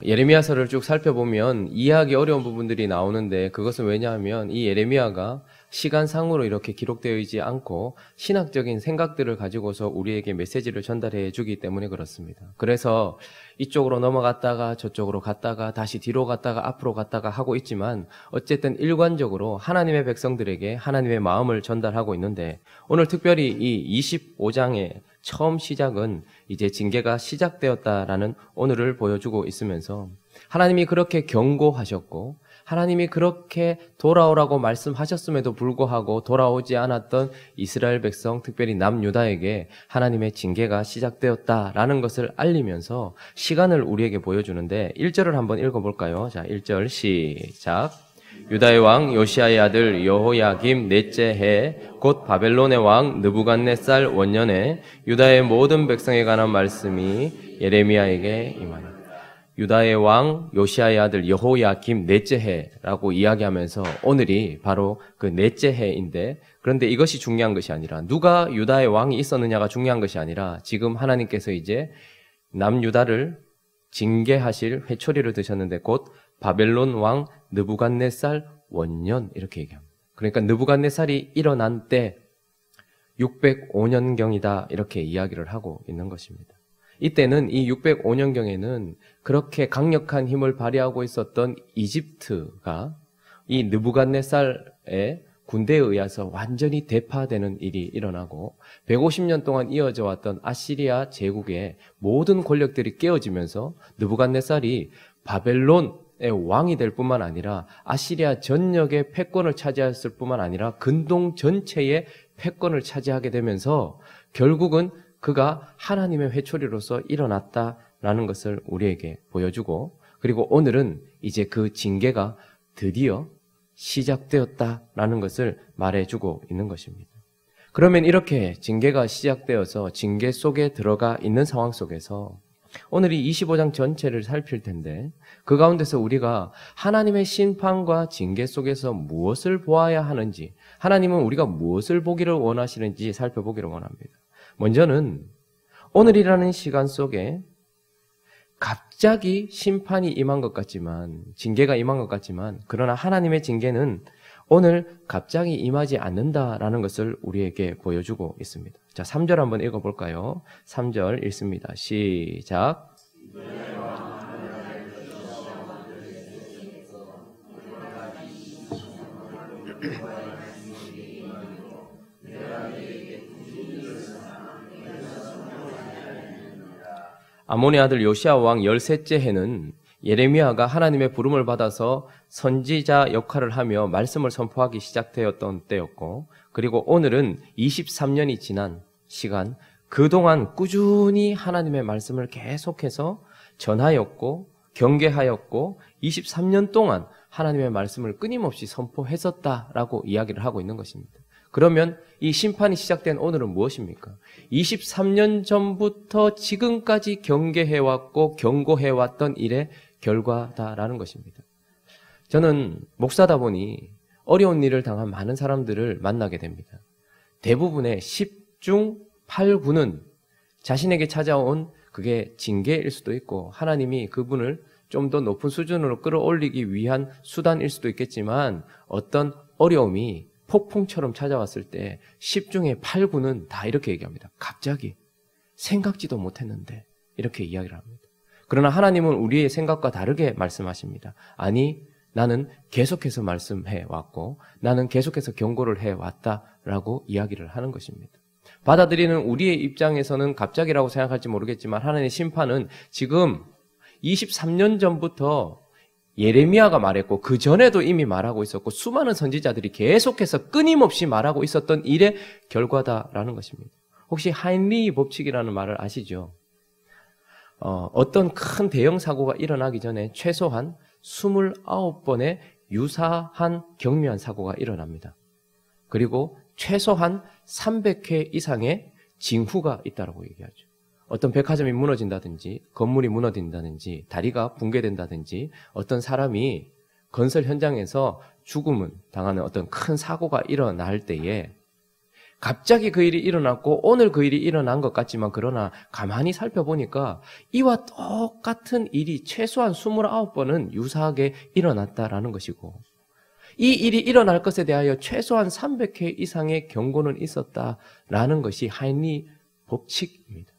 예레미야서를 쭉 살펴보면 이해하기 어려운 부분들이 나오는데, 그것은 왜냐하면 이 예레미야가 시간상으로 이렇게 기록되어 있지 않고 신학적인 생각들을 가지고서 우리에게 메시지를 전달해 주기 때문에 그렇습니다. 그래서 이쪽으로 넘어갔다가 저쪽으로 갔다가 다시 뒤로 갔다가 앞으로 갔다가 하고 있지만, 어쨌든 일관적으로 하나님의 백성들에게 하나님의 마음을 전달하고 있는데, 오늘 특별히 이 25장의 처음 시작은 이제 징계가 시작되었다라는 오늘을 보여주고 있으면서, 하나님이 그렇게 경고하셨고 하나님이 그렇게 돌아오라고 말씀하셨음에도 불구하고 돌아오지 않았던 이스라엘 백성, 특별히 남유다에게 하나님의 징계가 시작되었다라는 것을 알리면서 시간을 우리에게 보여주는데, 1절을 한번 읽어볼까요? 자, 1절 시작. 유다의 왕 요시야의 아들 여호야김 넷째 해 곧 바벨론의 왕 느부갓네살 원년에 유다의 모든 백성에 관한 말씀이 예레미야에게 임하니. 유다의 왕 요시야의 아들 여호야김 넷째 해라고 이야기하면서 오늘이 바로 그 넷째 해인데, 그런데 이것이 중요한 것이 아니라, 누가 유다의 왕이 있었느냐가 중요한 것이 아니라, 지금 하나님께서 이제 남유다를 징계하실 회초리를 드셨는데 곧 바벨론 왕 느부갓네살 원년, 이렇게 얘기합니다. 그러니까 느부갓네살이 일어난 때 605년경이다 이렇게 이야기를 하고 있는 것입니다. 이때는 이 605년경에는 그렇게 강력한 힘을 발휘하고 있었던 이집트가 이 느부갓네살의 군대에 의해서 완전히 대파되는 일이 일어나고, 150년 동안 이어져 왔던 아시리아 제국의 모든 권력들이 깨어지면서 느부갓네살이 바벨론의 왕이 될 뿐만 아니라 아시리아 전역의 패권을 차지했을 뿐만 아니라 근동 전체의 패권을 차지하게 되면서 결국은 그가 하나님의 회초리로서 일어났다라는 것을 우리에게 보여주고, 그리고 오늘은 이제 그 징계가 드디어 시작되었다라는 것을 말해주고 있는 것입니다. 그러면 이렇게 징계가 시작되어서 징계 속에 들어가 있는 상황 속에서 오늘 이 25장 전체를 살필 텐데, 그 가운데서 우리가 하나님의 심판과 징계 속에서 무엇을 보아야 하는지, 하나님은 우리가 무엇을 보기를 원하시는지 살펴보기를 원합니다. 먼저는 오늘이라는 시간 속에 갑자기 심판이 임한 것 같지만, 징계가 임한 것 같지만, 그러나 하나님의 징계는 오늘 갑자기 임하지 않는다라는 것을 우리에게 보여주고 있습니다. 자, 3절 한번 읽어볼까요? 3절 읽습니다. 시작. 아몬의 아들 요시야 왕 13째 해는 예레미야가 하나님의 부름을 받아서 선지자 역할을 하며 말씀을 선포하기 시작되었던 때였고, 그리고 오늘은 23년이 지난 시간, 그동안 꾸준히 하나님의 말씀을 계속해서 전하였고 경계하였고 23년 동안 하나님의 말씀을 끊임없이 선포했었다라고 이야기를 하고 있는 것입니다. 그러면 이 심판이 시작된 오늘은 무엇입니까? 23년 전부터 지금까지 경계해왔고 경고해왔던 일의 결과다라는 것입니다. 저는 목사다 보니 어려운 일을 당한 많은 사람들을 만나게 됩니다. 대부분의 10중 8구는 자신에게 찾아온 그게 징계일 수도 있고 하나님이 그분을 좀 더 높은 수준으로 끌어올리기 위한 수단일 수도 있겠지만, 어떤 어려움이 폭풍처럼 찾아왔을 때 10중에 8구는 다 이렇게 얘기합니다. 갑자기 생각지도 못했는데, 이렇게 이야기를 합니다. 그러나 하나님은 우리의 생각과 다르게 말씀하십니다. 아니, 나는 계속해서 말씀해 왔고 나는 계속해서 경고를 해왔다라고 이야기를 하는 것입니다. 받아들이는 우리의 입장에서는 갑자기라고 생각할지 모르겠지만, 하나님의 심판은 지금 23년 전부터 예레미야가 말했고 그 전에도 이미 말하고 있었고 수많은 선지자들이 계속해서 끊임없이 말하고 있었던 일의 결과다라는 것입니다. 혹시 하인리 법칙이라는 말을 아시죠? 어떤 큰 대형 사고가 일어나기 전에 최소한 29번의 유사한 경미한 사고가 일어납니다. 그리고 최소한 300회 이상의 징후가 있다고 얘기하죠. 어떤 백화점이 무너진다든지 건물이 무너진다든지 다리가 붕괴된다든지 어떤 사람이 건설 현장에서 죽음을 당하는 어떤 큰 사고가 일어날 때에 갑자기 그 일이 일어났고 오늘 그 일이 일어난 것 같지만 그러나 가만히 살펴보니까 이와 똑같은 일이 최소한 29번은 유사하게 일어났다라는 것이고 이 일이 일어날 것에 대하여 최소한 300회 이상의 경고는 있었다라는 것이 하인리 법칙입니다.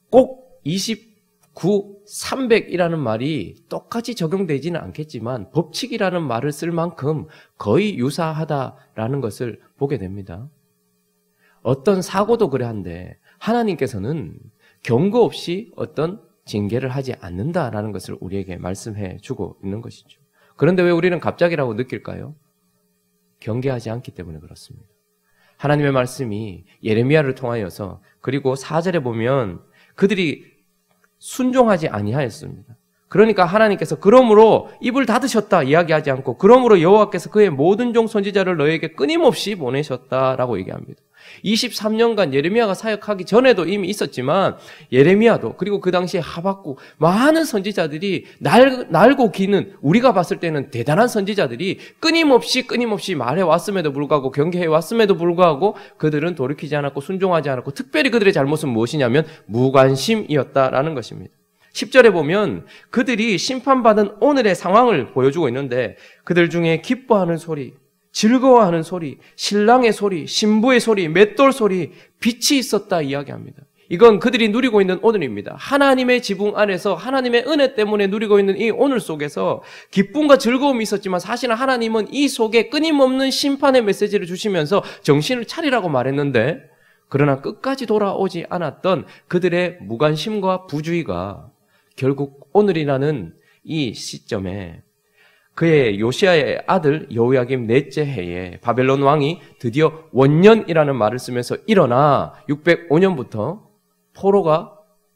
꼭 29, 300이라는 말이 똑같이 적용되지는 않겠지만 법칙이라는 말을 쓸 만큼 거의 유사하다라는 것을 보게 됩니다. 어떤 사고도 그래 한데 하나님께서는 경고 없이 어떤 징계를 하지 않는다라는 것을 우리에게 말씀해 주고 있는 것이죠. 그런데 왜 우리는 갑자기라고 느낄까요? 경계하지 않기 때문에 그렇습니다. 하나님의 말씀이 예레미야를 통하여서 그리고 4절에 보면 그들이 순종하지 아니하였습니다. 그러니까 하나님께서 그러므로 입을 닫으셨다 이야기하지 않고 그러므로 여호와께서 그의 모든 종 선지자를 너에게 끊임없이 보내셨다라고 얘기합니다. 23년간 예레미야가 사역하기 전에도 이미 있었지만 예레미야도 그리고 그 당시에 하박국 많은 선지자들이 날고 기는 우리가 봤을 때는 대단한 선지자들이 끊임없이 말해 왔음에도 불구하고 경계해 왔음에도 불구하고 그들은 돌이키지 않았고 순종하지 않았고 특별히 그들의 잘못은 무엇이냐면 무관심이었다라는 것입니다. 10절에 보면 그들이 심판받은 오늘의 상황을 보여주고 있는데 그들 중에 기뻐하는 소리, 즐거워하는 소리, 신랑의 소리, 신부의 소리, 맷돌 소리, 빛이 있었다 이야기합니다. 이건 그들이 누리고 있는 오늘입니다. 하나님의 지붕 안에서 하나님의 은혜 때문에 누리고 있는 이 오늘 속에서 기쁨과 즐거움이 있었지만 사실은 하나님은 이 속에 끊임없는 심판의 메시지를 주시면서 정신을 차리라고 말했는데 그러나 끝까지 돌아오지 않았던 그들의 무관심과 부주의가 결국 오늘이라는 이 시점에 그의 요시야의 아들 여호야김 넷째 해에 바벨론 왕이 드디어 원년이라는 말을 쓰면서 일어나 605년부터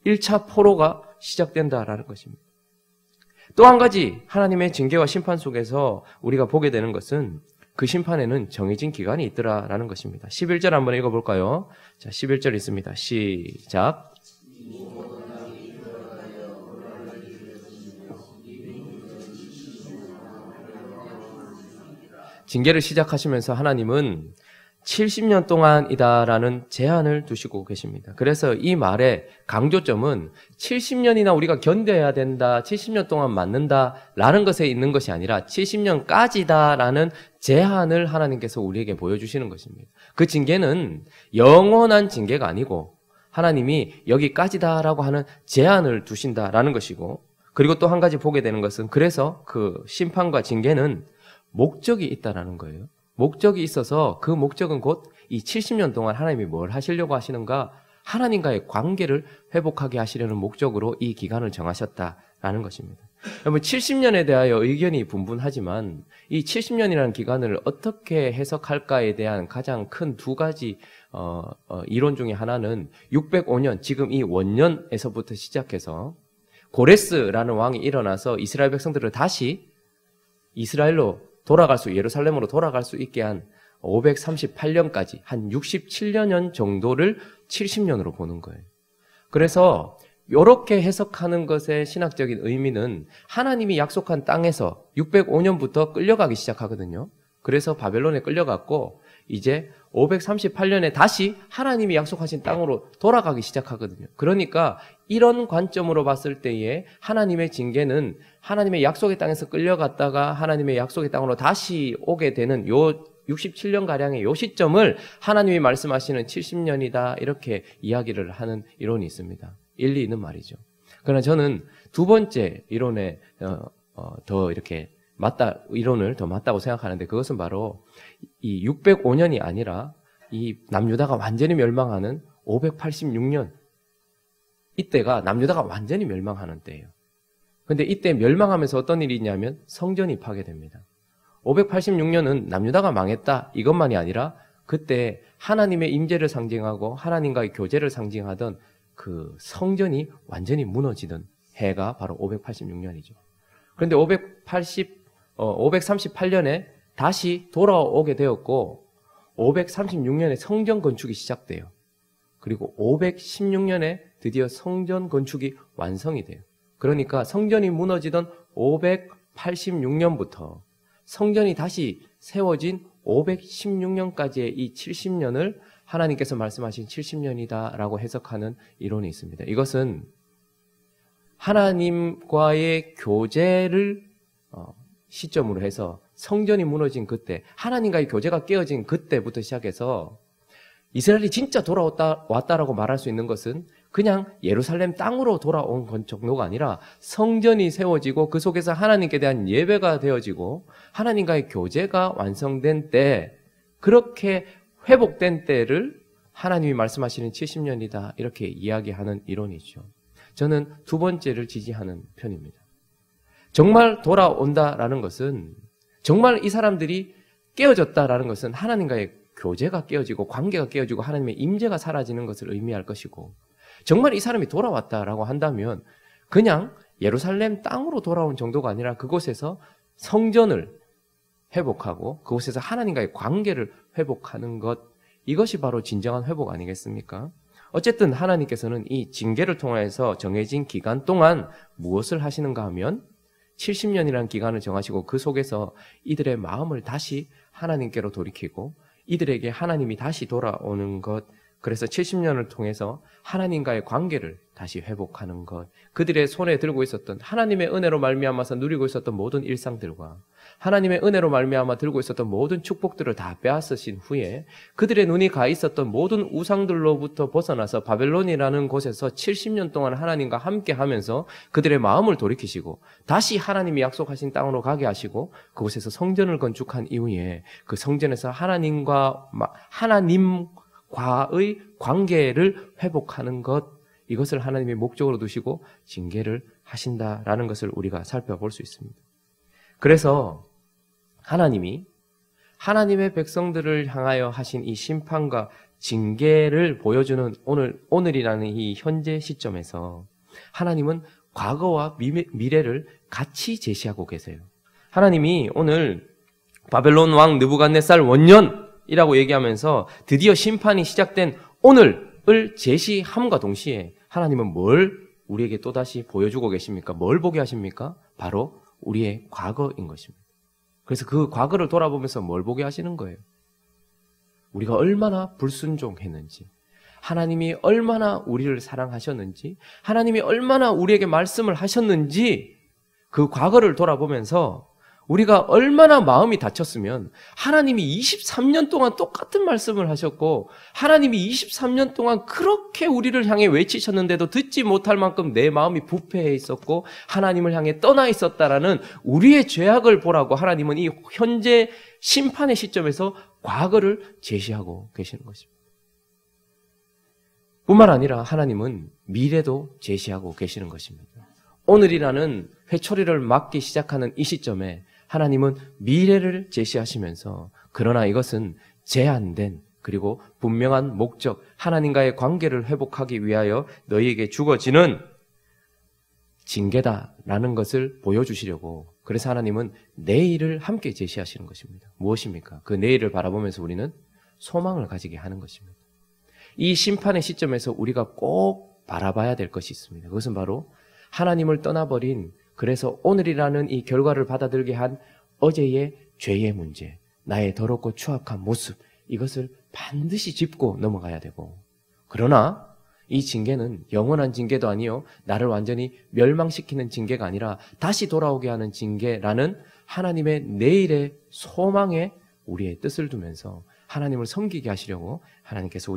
1차 포로가 시작된다라는 것입니다. 또 한 가지 하나님의 징계와 심판 속에서 우리가 보게 되는 것은 그 심판에는 정해진 기간이 있더라라는 것입니다. 11절 한번 읽어볼까요? 자, 11절 있습니다. 시작. 징계를 시작하시면서 하나님은 70년 동안이다라는 제한을 두시고 계십니다. 그래서 이 말의 강조점은 70년이나 우리가 견뎌야 된다, 70년 동안 맞는다라는 것에 있는 것이 아니라 70년까지다라는 제한을 하나님께서 우리에게 보여주시는 것입니다. 그 징계는 영원한 징계가 아니고 하나님이 여기까지다라고 하는 제한을 두신다라는 것이고 그리고 또 한 가지 보게 되는 것은 그래서 그 심판과 징계는 목적이 있다라는 거예요. 목적이 있어서 그 목적은 곧 이 70년 동안 하나님이 뭘 하시려고 하시는가? 하나님과의 관계를 회복하게 하시려는 목적으로 이 기간을 정하셨다라는 것입니다. 여러분 70년에 대하여 의견이 분분하지만 이 70년이라는 기간을 어떻게 해석할까에 대한 가장 큰 두 가지 이론 중에 하나는 605년 지금 이 원년에서부터 시작해서 고레스라는 왕이 일어나서 이스라엘 백성들을 다시 이스라엘로 예루살렘으로 돌아갈 수 있게 한 538년까지 한 67년 정도를 70년으로 보는 거예요. 그래서 이렇게 해석하는 것의 신학적인 의미는 하나님이 약속한 땅에서 605년부터 끌려가기 시작하거든요. 그래서 바벨론에 끌려갔고 이제 538년에 다시 하나님이 약속하신 땅으로 돌아가기 시작하거든요. 그러니까 이런 관점으로 봤을 때에 하나님의 징계는 하나님의 약속의 땅에서 끌려갔다가 하나님의 약속의 땅으로 다시 오게 되는 요 67년가량의 요 시점을 하나님이 말씀하시는 70년이다 이렇게 이야기를 하는 이론이 있습니다. 일리 있는 말이죠. 그러나 저는 두 번째 이론에 더 이렇게 이론을 더 맞다고 생각하는데 그것은 바로 이 605년이 아니라 이 남유다가 완전히 멸망하는 586년 이때가 남유다가 완전히 멸망하는 때예요. 근데 이때 멸망하면서 어떤 일이 있냐면 성전이 파괴됩니다. 586년은 남유다가 망했다 이것만이 아니라 그때 하나님의 임재를 상징하고 하나님과의 교제를 상징하던 그 성전이 완전히 무너지던 해가 바로 586년이죠. 그런데 538년에 다시 돌아오게 되었고 536년에 성전 건축이 시작돼요. 그리고 516년에 드디어 성전 건축이 완성이 돼요. 그러니까 성전이 무너지던 586년부터 성전이 다시 세워진 516년까지의 이 70년을 하나님께서 말씀하신 70년이다라고 해석하는 이론이 있습니다. 이것은 하나님과의 교제를 시점으로 해서 성전이 무너진 그때, 하나님과의 교제가 깨어진 그때부터 시작해서 이스라엘이 진짜 왔다라고 말할 수 있는 것은 그냥 예루살렘 땅으로 돌아온 건 정도가 아니라 성전이 세워지고 그 속에서 하나님께 대한 예배가 되어지고 하나님과의 교제가 완성된 때, 그렇게 회복된 때를 하나님이 말씀하시는 70년이다 이렇게 이야기하는 이론이죠. 저는 두 번째를 지지하는 편입니다. 정말 돌아온다라는 것은, 정말 이 사람들이 깨어졌다라는 것은 하나님과의 교제가 깨어지고 관계가 깨어지고 하나님의 임재가 사라지는 것을 의미할 것이고, 정말 이 사람이 돌아왔다라고 한다면 그냥 예루살렘 땅으로 돌아온 정도가 아니라 그곳에서 성전을 회복하고 그곳에서 하나님과의 관계를 회복하는 것, 이것이 바로 진정한 회복 아니겠습니까? 어쨌든 하나님께서는 이 징계를 통해서 정해진 기간 동안 무엇을 하시는가 하면 70년이라는 기간을 정하시고 그 속에서 이들의 마음을 다시 하나님께로 돌이키고 이들에게 하나님이 다시 돌아오는 것, 그래서 70년을 통해서 하나님과의 관계를 다시 회복하는 것, 그들의 손에 들고 있었던 하나님의 은혜로 말미암아서 누리고 있었던 모든 일상들과 하나님의 은혜로 말미암아 들고 있었던 모든 축복들을 다 빼앗으신 후에 그들의 눈이 가 있었던 모든 우상들로부터 벗어나서 바벨론이라는 곳에서 70년 동안 하나님과 함께 하면서 그들의 마음을 돌이키시고 다시 하나님이 약속하신 땅으로 가게 하시고 그곳에서 성전을 건축한 이후에 그 성전에서 하나님과의 관계를 회복하는 것, 이것을 하나님의 목적으로 두시고 징계를 하신다라는 것을 우리가 살펴볼 수 있습니다. 그래서 하나님이 하나님의 백성들을 향하여 하신 이 심판과 징계를 보여주는 오늘이라는 이 현재 시점에서 하나님은 과거와 미래를 같이 제시하고 계세요. 하나님이 오늘 바벨론 왕 느부갓네살 원년이라고 얘기하면서 드디어 심판이 시작된 오늘을 제시함과 동시에 하나님은 뭘 우리에게 또다시 보여주고 계십니까? 뭘 보게 하십니까? 바로 우리의 과거인 것입니다. 그래서 그 과거를 돌아보면서 뭘 보게 하시는 거예요? 우리가 얼마나 불순종했는지, 하나님이 얼마나 우리를 사랑하셨는지, 하나님이 얼마나 우리에게 말씀을 하셨는지, 그 과거를 돌아보면서 우리가 얼마나 마음이 다쳤으면 하나님이 23년 동안 똑같은 말씀을 하셨고 하나님이 23년 동안 그렇게 우리를 향해 외치셨는데도 듣지 못할 만큼 내 마음이 부패해 있었고 하나님을 향해 떠나 있었다라는 우리의 죄악을 보라고 하나님은 이 현재 심판의 시점에서 과거를 제시하고 계시는 것입니다. 뿐만 아니라 하나님은 미래도 제시하고 계시는 것입니다. 오늘이라는 회초리를 맞기 시작하는 이 시점에 하나님은 미래를 제시하시면서, 그러나 이것은 제한된 그리고 분명한 목적, 하나님과의 관계를 회복하기 위하여 너희에게 주어지는 징계다라는 것을 보여주시려고, 그래서 하나님은 내일을 함께 제시하시는 것입니다. 무엇입니까? 그 내일을 바라보면서 우리는 소망을 가지게 하는 것입니다. 이 심판의 시점에서 우리가 꼭 바라봐야 될 것이 있습니다. 그것은 바로 하나님을 떠나버린, 그래서 오늘이라는 이 결과를 받아들게 한 어제의 죄의 문제, 나의 더럽고 추악한 모습, 이것을 반드시 짚고 넘어가야 되고, 그러나 이 징계는 영원한 징계도 아니요, 나를 완전히 멸망시키는 징계가 아니라 다시 돌아오게 하는 징계라는 하나님의 내일의 소망에 우리의 뜻을 두면서 하나님을 섬기게 하시려고 하나님께서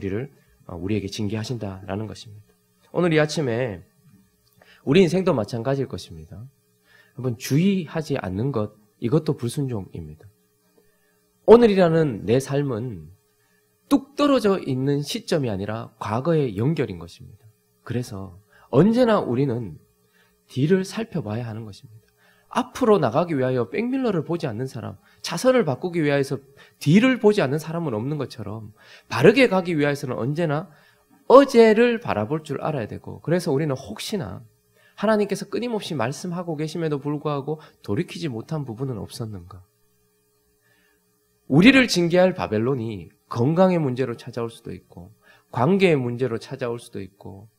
우리에게 징계하신다라는 것입니다. 오늘 이 아침에 우리 인생도 마찬가지일 것입니다. 여러분, 주의하지 않는 것, 이것도 불순종입니다. 오늘이라는 내 삶은 뚝 떨어져 있는 시점이 아니라 과거의 연결인 것입니다. 그래서 언제나 우리는 뒤를 살펴봐야 하는 것입니다. 앞으로 나가기 위하여 백밀러를 보지 않는 사람, 차선을 바꾸기 위해서 뒤를 보지 않는 사람은 없는 것처럼 바르게 가기 위해서는 언제나 어제를 바라볼 줄 알아야 되고, 그래서 우리는 혹시나 하나님께서 끊임없이 말씀하고 계심에도 불구하고 돌이키지 못한 부분은 없었는가? 우리를 징계할 바벨론이 건강의 문제로 찾아올 수도 있고, 관계의 문제로 찾아올 수도 있고,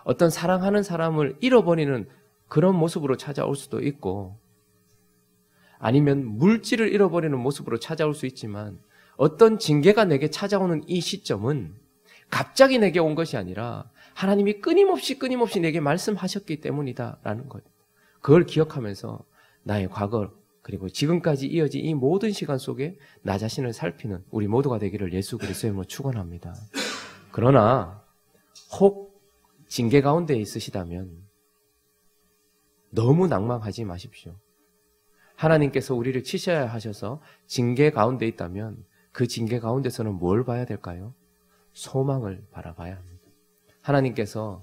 어떤 사랑하는 사람을 잃어버리는 그런 모습으로 찾아올 수도 있고, 아니면 물질을 잃어버리는 모습으로 찾아올 수 있지만, 어떤 징계가 내게 찾아오는 이 시점은 갑자기 내게 온 것이 아니라 하나님이 끊임없이 내게 말씀하셨기 때문이다라는 거예요. 그걸 기억하면서 나의 과거 그리고 지금까지 이어진 이 모든 시간 속에 나 자신을 살피는 우리 모두가 되기를 예수 그리스도의 이름으로 축원합니다. 그러나 혹 징계 가운데 있으시다면 너무 낭망하지 마십시오. 하나님께서 우리를 치셔야 하셔서 징계 가운데 있다면 그 징계 가운데서는 뭘 봐야 될까요? 소망을 바라봐야 합니다. 하나님께서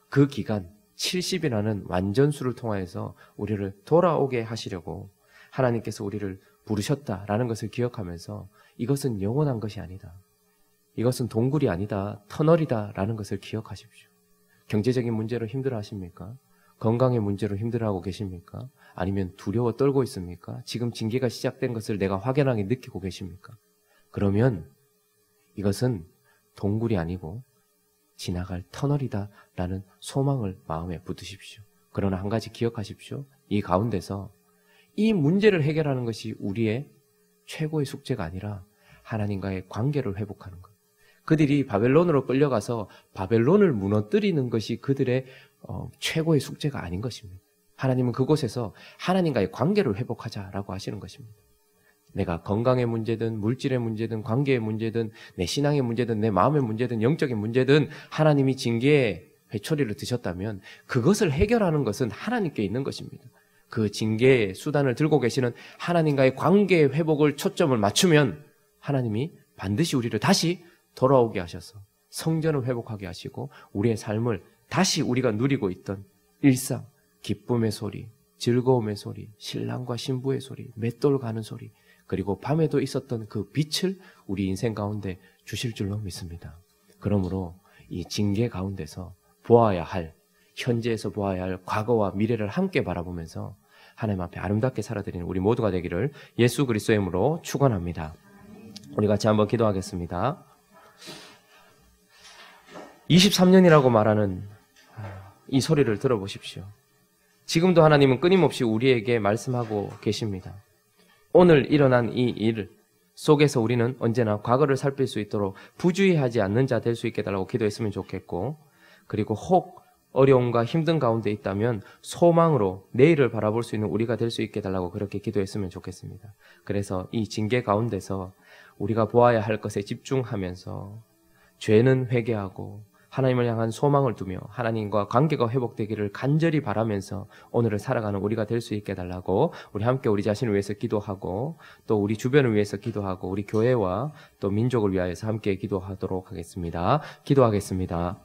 그 기간 70이라는 완전수를 통하여서 우리를 돌아오게 하시려고 하나님께서 우리를 부르셨다라는 것을 기억하면서 이것은 영원한 것이 아니다. 이것은 동굴이 아니다. 터널이다라는 것을 기억하십시오. 경제적인 문제로 힘들어하십니까? 건강의 문제로 힘들어하고 계십니까? 아니면 두려워 떨고 있습니까? 지금 징계가 시작된 것을 내가 확연하게 느끼고 계십니까? 그러면 이것은 동굴이 아니고 지나갈 터널이다라는 소망을 마음에 붙으십시오. 그러나 한 가지 기억하십시오. 이 가운데서 이 문제를 해결하는 것이 우리의 최고의 숙제가 아니라 하나님과의 관계를 회복하는 것. 그들이 바벨론으로 끌려가서 바벨론을 무너뜨리는 것이 그들의 최고의 숙제가 아닌 것입니다. 하나님은 그곳에서 하나님과의 관계를 회복하자라고 하시는 것입니다. 내가 건강의 문제든 물질의 문제든 관계의 문제든 내 신앙의 문제든 내 마음의 문제든 영적인 문제든 하나님이 징계의 회초리를 드셨다면 그것을 해결하는 것은 하나님께 있는 것입니다. 그 징계의 수단을 들고 계시는 하나님과의 관계의 회복을 초점을 맞추면 하나님이 반드시 우리를 다시 돌아오게 하셔서 성전을 회복하게 하시고 우리의 삶을 다시 우리가 누리고 있던 일상, 기쁨의 소리, 즐거움의 소리, 신랑과 신부의 소리, 맷돌 가는 소리, 그리고 밤에도 있었던 그 빛을 우리 인생 가운데 주실 줄로 믿습니다. 그러므로 이 징계 가운데서 보아야 할, 현재에서 보아야 할 과거와 미래를 함께 바라보면서 하나님 앞에 아름답게 살아드리는 우리 모두가 되기를 예수 그리스도의 이름으로 축원합니다. 우리 같이 한번 기도하겠습니다. 23년이라고 말하는 이 소리를 들어보십시오. 지금도 하나님은 끊임없이 우리에게 말씀하고 계십니다. 오늘 일어난 이 일 속에서 우리는 언제나 과거를 살필 수 있도록 부주의하지 않는 자 될 수 있게 해달라고 기도했으면 좋겠고, 그리고 혹 어려움과 힘든 가운데 있다면 소망으로 내일을 바라볼 수 있는 우리가 될 수 있게 해달라고 그렇게 기도했으면 좋겠습니다. 그래서 이 징계 가운데서 우리가 보아야 할 것에 집중하면서 죄는 회개하고 하나님을 향한 소망을 두며 하나님과 관계가 회복되기를 간절히 바라면서 오늘을 살아가는 우리가 될 수 있게 해달라고 우리 함께 우리 자신을 위해서 기도하고 또 우리 주변을 위해서 기도하고 우리 교회와 또 민족을 위하여서 함께 기도하도록 하겠습니다. 기도하겠습니다.